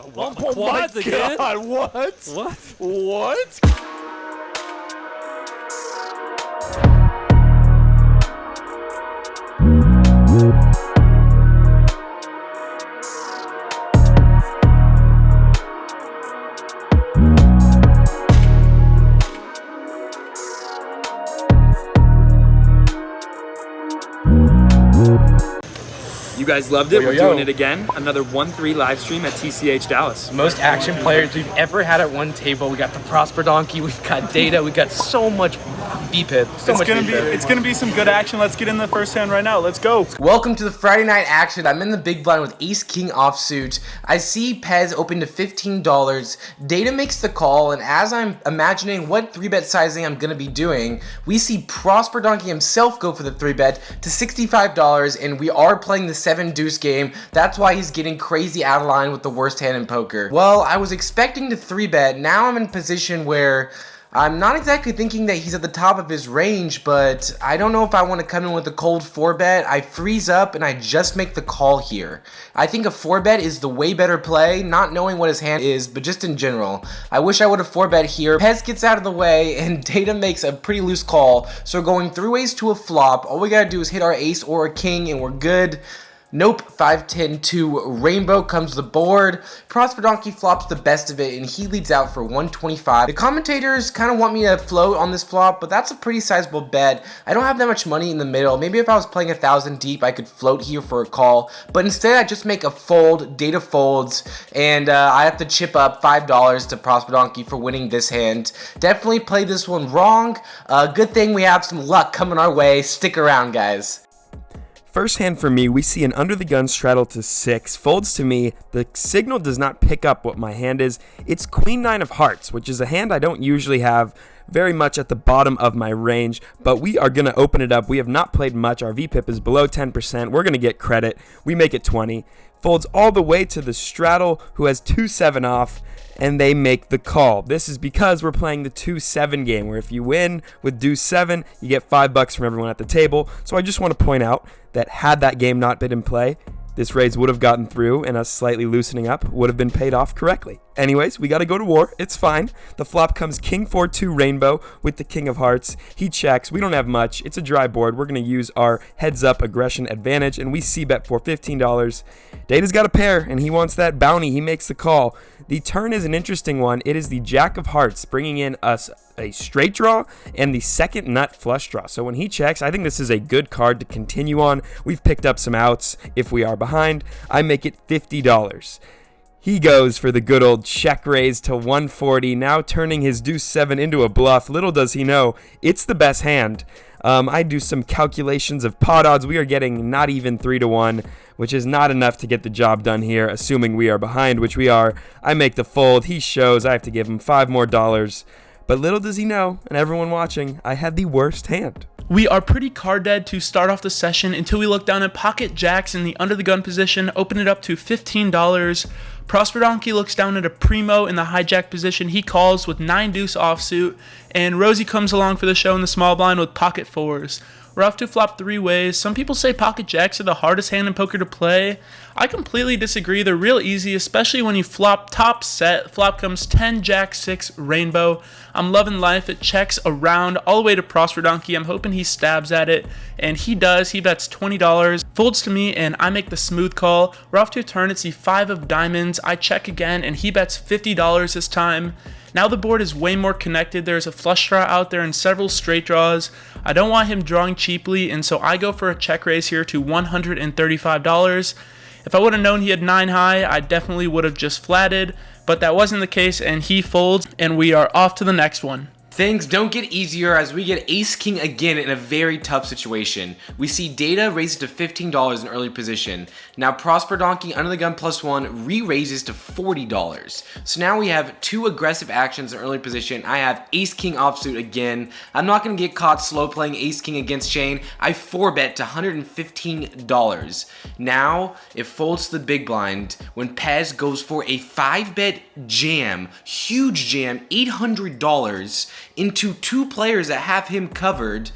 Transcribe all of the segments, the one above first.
What? Oh my again? God, what? What? You guys loved it. We're doing it again. Another 1-3 live stream at TCH Dallas. Most action players we've ever had at one table. We got the Prosper Donkey, we've got Data, we got so much VPIP. It's gonna be some good action. Let's get in the first hand right now. Let's go. Welcome to the Friday night action. I'm in the big blind with Ace King offsuit. I see Pez open to $15. Data makes the call, and as I'm imagining what 3-bet sizing I'm gonna be doing, we see Prosper Donkey himself go for the 3-bet to $65, and we are playing the 7-deuce game. That's why he's getting crazy out of line with the worst hand in poker. Well, I was expecting to 3-bet. Now I'm in a position where I'm not exactly thinking that he's at the top of his range, but I don't know if I want to come in with a cold 4-bet. I freeze up and I just make the call here. I think a 4-bet is the way better play, not knowing what his hand is, but just in general. I wish I would have 4-bet here. Pez gets out of the way and Data makes a pretty loose call. So we're going through ace to a flop. All we gotta do is hit our ace or a king and we're good. Nope, 5-10-2 rainbow comes to the board. Prosper Donkey flops the best of it and he leads out for 125. The commentators kind of want me to float on this flop, but that's a pretty sizable bet. I don't have that much money in the middle. Maybe if I was playing 1,000 deep, I could float here for a call, but instead I just make a fold. Data folds, and I have to chip up $5 to Prosper Donkey for winning this hand. Definitely played this one wrong. Good thing we have some luck coming our way. Stick around, guys. First hand for me, we see an under the gun straddle to 6, folds to me. The signal does not pick up what my hand is. It's Queen 9 of hearts, which is a hand I don't usually have very much at the bottom of my range, but we are going to open it up. We have not played much. Our VPIP is below 10%. We're going to get credit. We make it 20. Folds all the way to the straddle, who has 2-7 off, and they make the call. This is because we're playing the 2-7 game, where if you win with deuce 7, you get $5 from everyone at the table. So I just want to point out that had that game not been in play, this raise would have gotten through and us slightly loosening up would have been paid off correctly. Anyways, we got to go to war. It's fine. The flop comes king 4-2 rainbow with the king of hearts. He checks. We don't have much. It's a dry board. We're going to use our heads up aggression advantage, and we c-bet for $15. Data's got a pair, and he wants that bounty. He makes the call. The turn is an interesting one. It is the jack of hearts, bringing in us a straight draw and the second nut flush draw. So when he checks, I think this is a good card to continue on. We've picked up some outs if we are behind. I make it $50. He goes for the good old check raise to 140, now turning his deuce 7 into a bluff. Little does he know, it's the best hand. I do some calculations of pot odds. We are getting not even 3-1, which is not enough to get the job done here, assuming we are behind, which we are. I make the fold. He shows. I have to give him $5 more. But little does he know, and everyone watching, I had the worst hand. We are pretty card dead to start off the session until we look down at pocket jacks in the under the gun position, open it up to $15. Prosper Donkey looks down at a primo in the hijack position. He calls with 9-deuce offsuit, and Rosie comes along for the show in the small blind with pocket 4s. We're off to flop 3 ways. Some people say pocket jacks are the hardest hand in poker to play. I completely disagree. They're real easy, especially when you flop top set. Flop comes 10, jack, 6, rainbow. I'm loving life. It checks around all the way to Prosper Donkey. I'm hoping he stabs at it, and he does. He bets $20, folds to me, and I make the smooth call. We're off to a turn. It's the 5 of diamonds. I check again, and he bets $50 this time. Now the board is way more connected. There's a flush draw out there and several straight draws. I don't want him drawing cheaply, and so I go for a check raise here to $135. If I would have known he had 9 high, I definitely would have just flatted, but that wasn't the case, and he folds, and we are off to the next one. Things don't get easier as we get ace-king again in a very tough situation. We see Data raise it to $15 in early position. Now Prosper Donkey under the gun +1 re-raises to $40. So now we have 2 aggressive actions in early position. I have ace-king offsuit again. I'm not going to get caught slow playing ace-king against Shane. I 4-bet to $115. Now it folds to the big blind when Pez goes for a 5-bet jam, huge jam, $800 into 2 players that have him covered.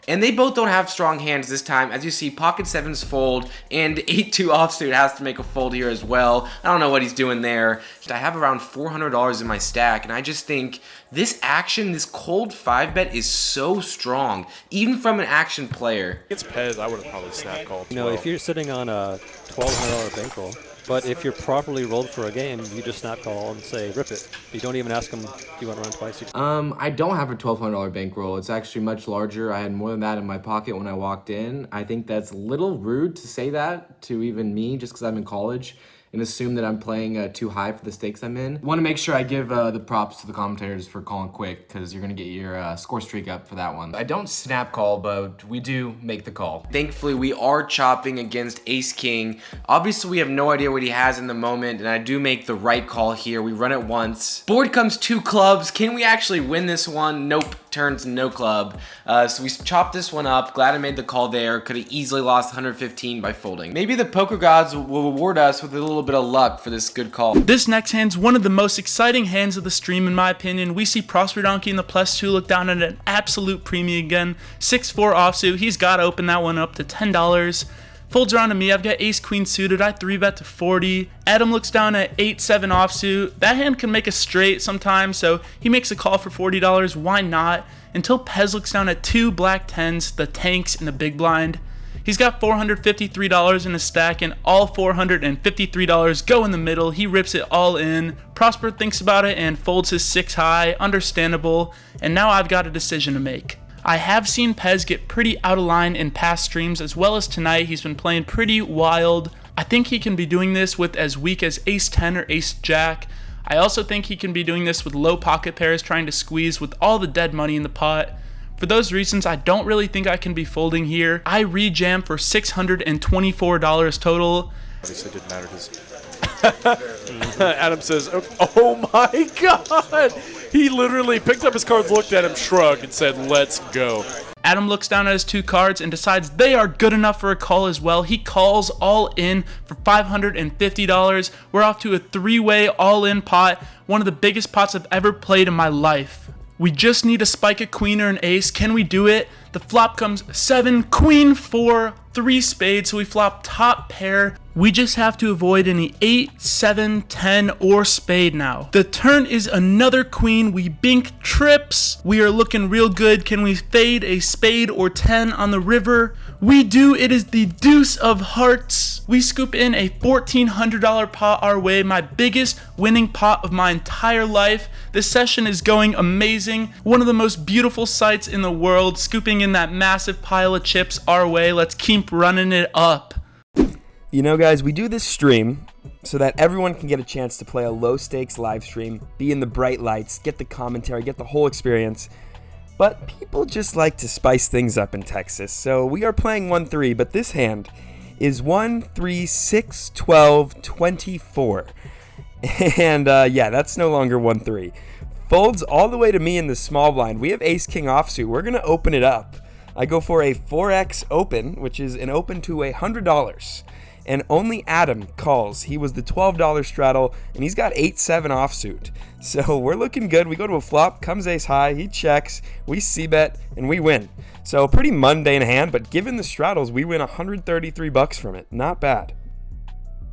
And they both don't have strong hands this time. As you see, pocket 7s fold, and 8-2 offsuit has to make a fold here as well. I don't know what he's doing there. I have around $400 in my stack, and I just think this action, this cold 5-bet is so strong, even from an action player. Against Pez, I would have probably snap called. You know, if you're sitting on a $1,200 bankroll, but if you're properly rolled for a game, you just snap call and say, rip it. You don't even ask them, do you want to run twice? I don't have a $1,200 bankroll. It's actually much larger. I had more than that in my pocket when I walked in. I think that's a little rude to say that to even me, just because I'm in college, and assume that I'm playing too high for the stakes I'm in. I want to make sure I give the props to the commentators for calling quick, because you're going to get your score streak up for that one. I don't snap call, but we do make the call. Thankfully, we are chopping against Ace-King. Obviously, we have no idea what he has in the moment, and I do make the right call here. We run it once. Board comes 2 clubs. Can we actually win this one? Nope. Turns no club. So we chopped this one up. Glad I made the call there. Could have easily lost 115 by folding. Maybe the poker gods will reward us with a little bit of luck for this good call. This next hand's one of the most exciting hands of the stream in my opinion. We see Prosper Donkey in the +2 look down at an absolute premium again. 6-4 offsuit. He's got to open that one up to $10. Folds around to me. I've got ace-queen suited. I 3-bet to 40. Adam looks down at 8-7 offsuit. That hand can make a straight sometimes, so he makes a call for $40. Why not? Until Pez looks down at 2 black 10s, the tanks in the big blind. He's got $453 in his stack, and all $453 go in the middle. He rips it all in. Prosper thinks about it and folds his 6 high. Understandable. And now I've got a decision to make. I have seen Pez get pretty out of line in past streams, as well as tonight. He's been playing pretty wild. I think he can be doing this with as weak as ace-10 or ace-jack. I also think he can be doing this with low pocket pairs, trying to squeeze with all the dead money in the pot. For those reasons, I don't really think I can be folding here. I re-jam for $624 total. Obviously it didn't matter because Adam says, oh my god! He literally picked up his cards, looked at him, shrugged, and said, let's go. Adam looks down at his 2 cards and decides they are good enough for a call as well. He calls all in for $550. We're off to a 3-way all-in pot, one of the biggest pots I've ever played in my life. We just need to spike a queen or an ace. Can we do it? The flop comes 7, queen, 4, 3 spades, so we flop top pair. We just have to avoid any 8, 7, 10, or spade now. The turn is another queen. We bink trips. We are looking real good. Can we fade a spade or 10 on the river? We do. It is the deuce of hearts. We scoop in a $1,400 pot our way, my biggest winning pot of my entire life. This session is going amazing. One of the most beautiful sights in the world, scooping in that massive pile of chips our way. Let's keep running it up. You know, guys, we do this stream so that everyone can get a chance to play a low-stakes live stream, be in the bright lights, get the commentary, get the whole experience. But people just like to spice things up in Texas, so we are playing 1-3, but this hand is 1, 3, 6, 12, 24. And yeah, that's no longer 1-3. Folds all the way to me in the small blind. We have ace-king offsuit. We're going to open it up. I go for a 4x open, which is an open to $100. And only Adam calls. He was the $12 straddle, and he's got 8-7 offsuit. So we're looking good. We go to a flop, comes ace high, he checks, we c-bet, and we win. So pretty mundane hand, but given the straddles, we win $133 from it. Not bad.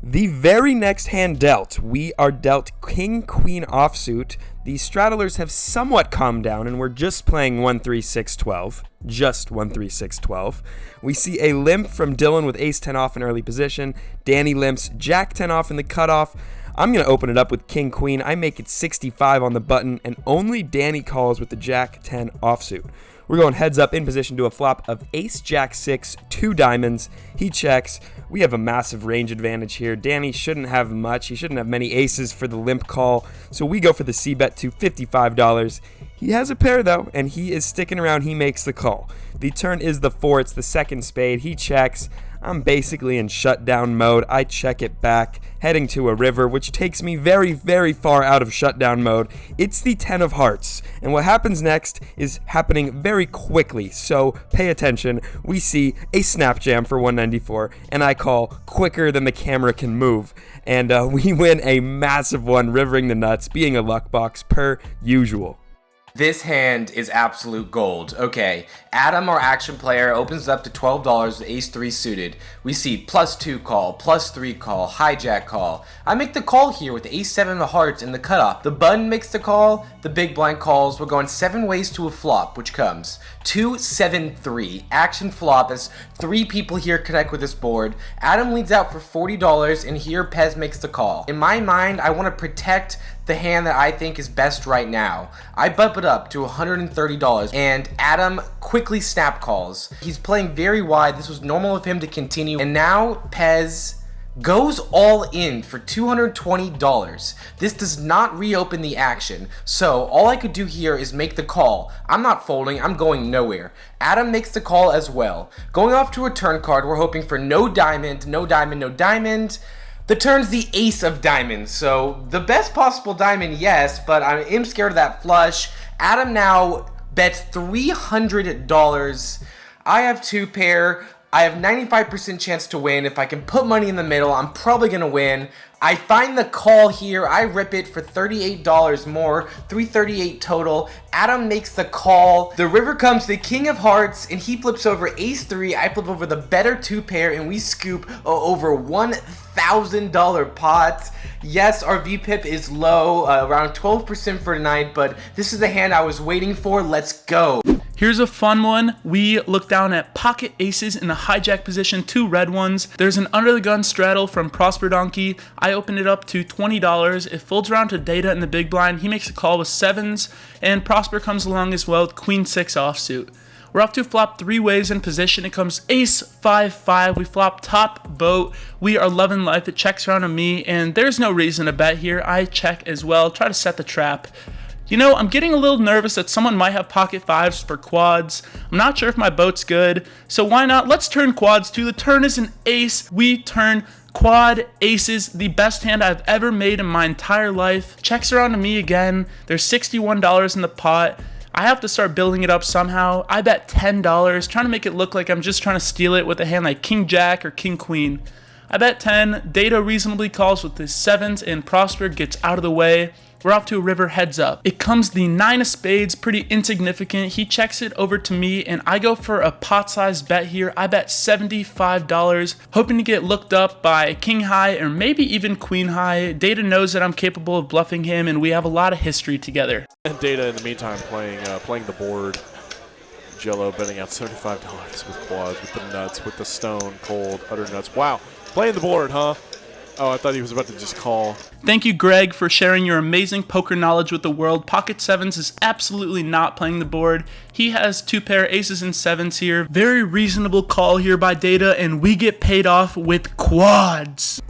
The very next hand dealt, we are dealt king-queen offsuit. The straddlers have somewhat calmed down, and we're just playing 1-3-6-12. Just 1-3-6-12. We see a limp from Dylan with ace-10 off in early position. Danny limps jack-10 off in the cutoff. I'm going to open it up with king-queen. I make it 65 on the button, and only Danny calls with the jack-10 offsuit. We're going heads up in position to a flop of ace-jack-6, 2 diamonds. He checks. We have a massive range advantage here. Danny shouldn't have much. He shouldn't have many aces for the limp call. So we go for the c-bet to $55. He has a pair though, and he is sticking around. He makes the call. The turn is the 4. It's the second spade. He checks. I'm basically in shutdown mode. I check it back, heading to a river, which takes me very, very far out of shutdown mode. It's the 10 of hearts, and what happens next is happening very quickly, so pay attention. We see a snap jam for 194, and I call quicker than the camera can move, and we win a massive one, rivering the nuts, being a luck box per usual. This hand is absolute gold. Okay, Adam, our action player, opens up to $12 with ace-3 suited. We see +2 call, +3 call, hijack call. I make the call here with ace-7 of hearts in the cutoff. The button makes the call, the big blind calls. We're going 7 ways to a flop, which comes 2-7-3. Action flop as 3 people here connect with this board. Adam leads out for $40, and here Pez makes the call. In my mind, I want to protect the hand that I think is best right now. I bump it up to $130, and Adam quickly snap calls. He's playing very wide. This was normal of him to continue, and now Pez goes all in for $220. This does not reopen the action, so all I could do here is make the call. I'm not folding, I'm going nowhere. Adam makes the call as well. Going off to a turn card, we're hoping for no diamond, no diamond, no diamond. The turn's the ace of diamonds, so the best possible diamond, yes, but I am scared of that flush. Adam now bets $300. I have 2 pair. I have 95% chance to win. If I can put money in the middle, I'm probably going to win. I find the call here. I rip it for $38 more, $338 total. Adam makes the call. The river comes to the king of hearts, and he flips over ace-3. I flip over the better 2 pair, and we scoop over $1,000 pots. Yes, our VPIP is low, around 12% for tonight, but this is the hand I was waiting for. Let's go. Here's a fun one. We look down at pocket aces in the hijack position, 2 red ones. There's an under the gun straddle from Prosper Donkey. I open it up to $20. It folds around to Data in the big blind. He makes a call with 7s, and Prosper comes along as well with queen 6 offsuit. We're off to flop 3 ways in position. It comes ace 5-5. We flop top boat. We are loving life. It checks around to me, and there's no reason to bet here. I check as well. Try to set the trap. You know, I'm getting a little nervous that someone might have pocket 5s for quads. I'm not sure if my boat's good, so why not? Let's turn quads too. The turn is an ace. We turn quad aces, the best hand I've ever made in my entire life. Checks around to me again. There's $61 in the pot. I have to start building it up somehow. I bet $10, trying to make it look like I'm just trying to steal it with a hand like King Jack or King Queen. I bet 10. Data reasonably calls with his 7s, and Prosper gets out of the way. We're off to a river heads up. It comes the 9 of spades, pretty insignificant. He checks it over to me, and I go for a pot-sized bet here. I bet $75, hoping to get looked up by King High or maybe even Queen High. Data knows that I'm capable of bluffing him, and we have a lot of history together. And Data, in the meantime, playing the board. Jello betting out $75 with quads, with the nuts, with the stone, cold, utter nuts. Wow, playing the board, huh? Oh, I thought he was about to just call. Thank you, Greg, for sharing your amazing poker knowledge with the world. Pocket 7s is absolutely not playing the board. He has 2 pair aces and 7s here. Very reasonable call here by Data, and we get paid off with quads.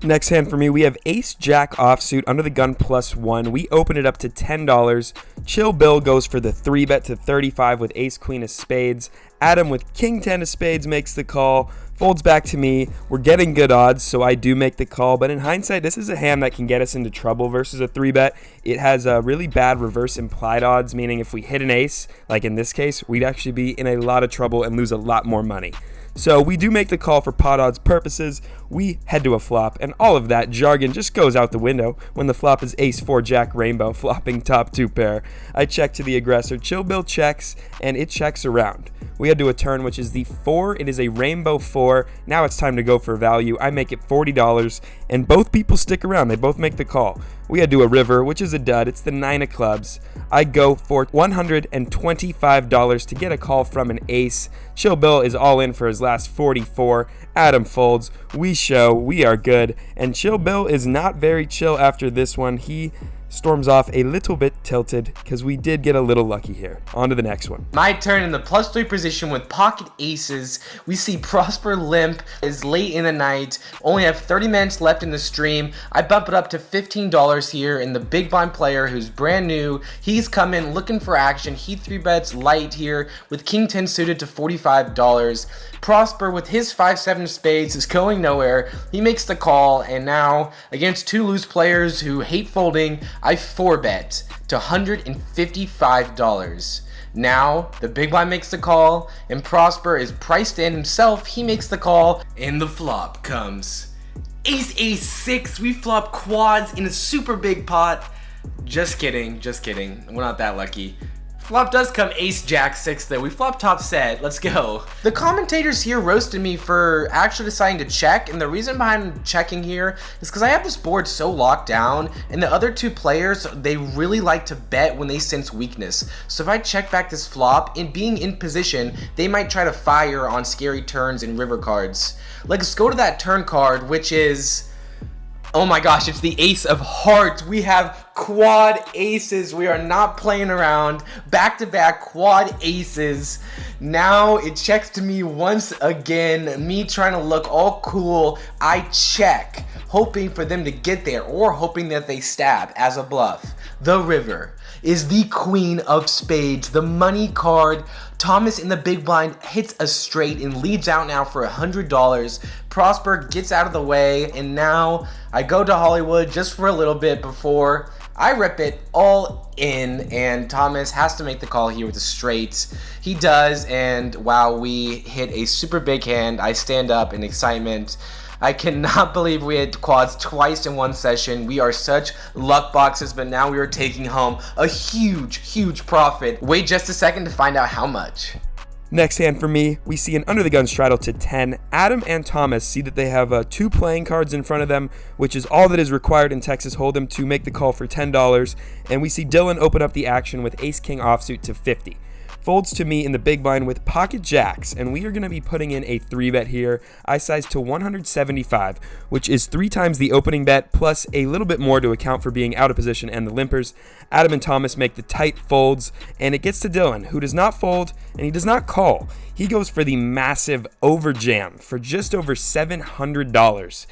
Next hand for me, we have ace-jack offsuit under the gun +1. We open it up to $10. Chill Bill goes for the 3-bet to 35 with ace-queen of spades. Adam with king 10 of spades makes the call. Folds back to me. We're getting good odds, so I do make the call. But in hindsight, this is a hand that can get us into trouble versus a 3-bet. It has a really bad reverse implied odds, meaning if we hit an ace, like in this case, we'd actually be in a lot of trouble and lose a lot more money. So we do make the call for pot odds purposes. We head to a flop, and all of that jargon just goes out the window when the flop is ace-4 jack rainbow, flopping top 2 pair. I check to the aggressor. Chill Bill checks, and it checks around. We head to a turn, which is the 4. It is a rainbow 4. Now it's time to go for value. I make it $40, and both people stick around. They both make the call. We head to a river, which is a dud. It's the 9 of clubs. I go for $125 to get a call from an ace. Chill Bill is all in for his last 44. Adam folds. We show we are good. And Chill Bill is not very chill after this one. He storms off a little bit tilted because we did get a little lucky here. On to the next one. My turn in the +3 position with pocket aces. We see Prosper limp. It's late in the night. Only have 30 minutes left in the stream. I bump it up to $15 here in the big blind player who's brand new. He's coming looking for action. He 3-bets light here with king 10 suited to $45. Prosper with his 5-7 spades is going nowhere. He makes the call, and now against 2 loose players who hate folding, I 4-bet to $155. Now the big blind makes the call, and Prosper is priced in himself. He makes the call, and the flop comes ace-6. We flop quads in a super big pot. Just kidding, just kidding. We're not that lucky. Flop does come ace jack 6 though. We flop top set. Let's go. The commentators here roasted me for actually deciding to check, and the reason behind checking here is because I have this board so locked down, and the other two players, they really like to bet when they sense weakness. So if I check back this flop, and being in position, they might try to fire on scary turns and river cards. Let's go to that turn card, which is... oh my gosh, it's the ace of hearts. We have quad aces. We are not playing around. Back-to-back quad aces. Now it checks to me once again. Me trying to look all cool. I check, hoping for them to get there or hoping that they stab as a bluff. The river is the queen of spades, the money card. Thomas in the big blind hits a straight and leads out now for $100. Prosper gets out of the way, and now I go to Hollywood just for a little bit before I rip it all in, and Thomas has to make the call here with the straights. He does, and wow, we hit a super big hand. I stand up in excitement. I cannot believe we hit quads twice in one session. We are such luck boxes, but now we are taking home a huge profit. Wait just a second to find out how much. Next hand for me, we see an under the gun straddle to 10. Adam and Thomas see that they have 2 playing cards in front of them, which is all that is required in Texas Hold'em to make the call for $10. And we see Dylan open up the action with ace king offsuit to 50. Folds to me in the big blind with pocket jacks, and we are going to be putting in a 3-bet here. I size to 175, which is 3 times the opening bet plus a little bit more to account for being out of position and the limpers. Adam and Thomas make the tight folds, and it gets to Dylan, who does not fold and he does not call. He goes for the massive over jam for just over $700.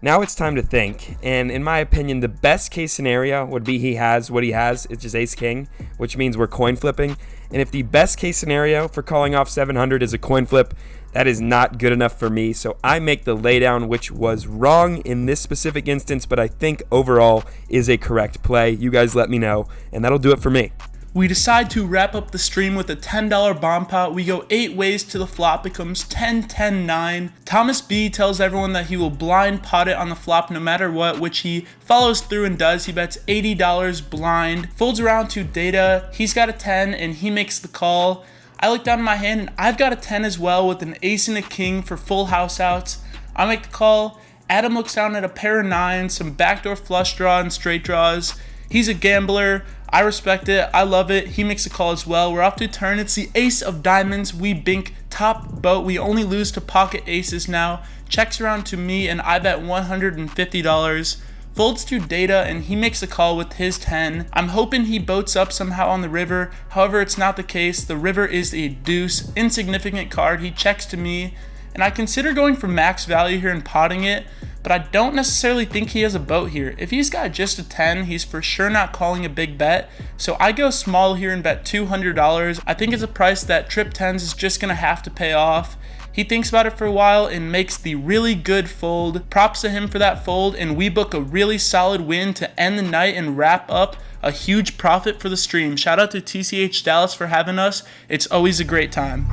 Now it's time to think, and in my opinion, the best case scenario would be he has what he has, it's just ace king, which means we're coin flipping. And if the best case scenario for calling off 700 is a coin flip, that is not good enough for me. So I make the laydown, which was wrong in this specific instance, but I think overall is a correct play. You guys let me know, and that'll do it for me. We decide to wrap up the stream with a $10 bomb pot. We go 8 ways to the flop, becomes 10, 10, 9. Thomas B tells everyone that he will blind pot it on the flop no matter what, which he follows through and does. He bets $80 blind, folds around to Data. He's got a 10 and he makes the call. I look down at my hand and I've got a 10 as well with an ace and a king for full house outs. I make the call. Adam looks down at a pair of 9s, some backdoor flush draw and straight draws. He's a gambler. I respect it. I love it. He makes a call as well. We're off to turn. It's the ace of diamonds. We bink top boat. We only lose to pocket aces now. Checks around to me and I bet $150. Folds to Data and he makes a call with his 10. I'm hoping he boats up somehow on the river. However, it's not the case. The river is a deuce. Insignificant card. He checks to me and I consider going for max value here and potting it, but I don't necessarily think he has a boat here. If he's got just a 10, he's for sure not calling a big bet. So I go small here and bet $200. I think it's a price that trip 10s is just gonna have to pay off. He thinks about it for a while and makes the really good fold. Props to him for that fold, and we book a really solid win to end the night and wrap up a huge profit for the stream. Shout out to TCH Dallas for having us. It's always a great time.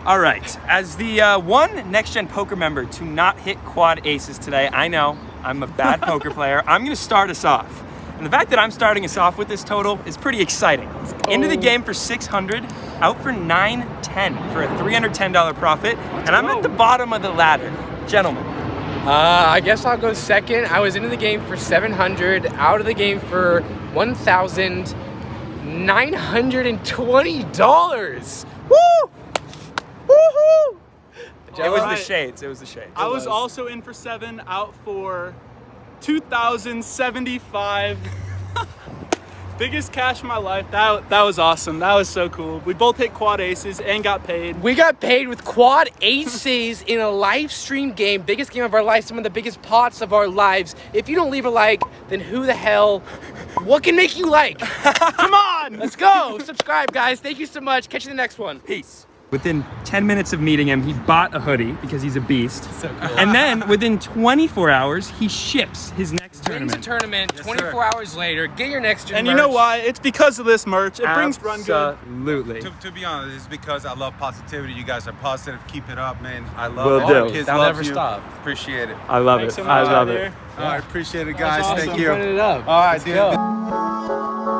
All right, as the one next-gen poker member to not hit quad aces today, I know I'm a bad poker player. I'm gonna start us off. And the fact that I'm starting us off with this total is pretty exciting. Into the game for 600, out for 910 for a $310 profit, and I'm at the bottom of the ladder. Gentlemen. I guess I'll go second. I was into the game for 700, out of the game for $1,920. Woo! Woohoo! It was the shades. It was the shades. I was also in for 7, out for $2,075. Biggest cash of my life. That was awesome. That was so cool. We both hit quad aces and got paid. We got paid with quad aces in a live stream game. Biggest game of our life. Some of the biggest pots of our lives. If you don't leave a like, then who the hell? What can make you like? Come on! Let's go. Subscribe, guys. Thank you so much. Catch you in the next one. Peace. Within 10 minutes of meeting him, he bought a hoodie because he's a beast. So cool. And then within 24 hours, he ships his next Wins a tournament. tournament 24 hours later. Get your next gen And you know why? It's because of this merch. It brings run good. Absolutely. To be honest, it's because I love positivity. You guys are positive. Keep it up, man. I love Will it. do. All the kids That'll love never you. stop. Appreciate it. I love Thanks it. so I much, love out it. here. All right, appreciate it, guys. That's Thank awesome. you. Running it up. All right, Let's dude. go.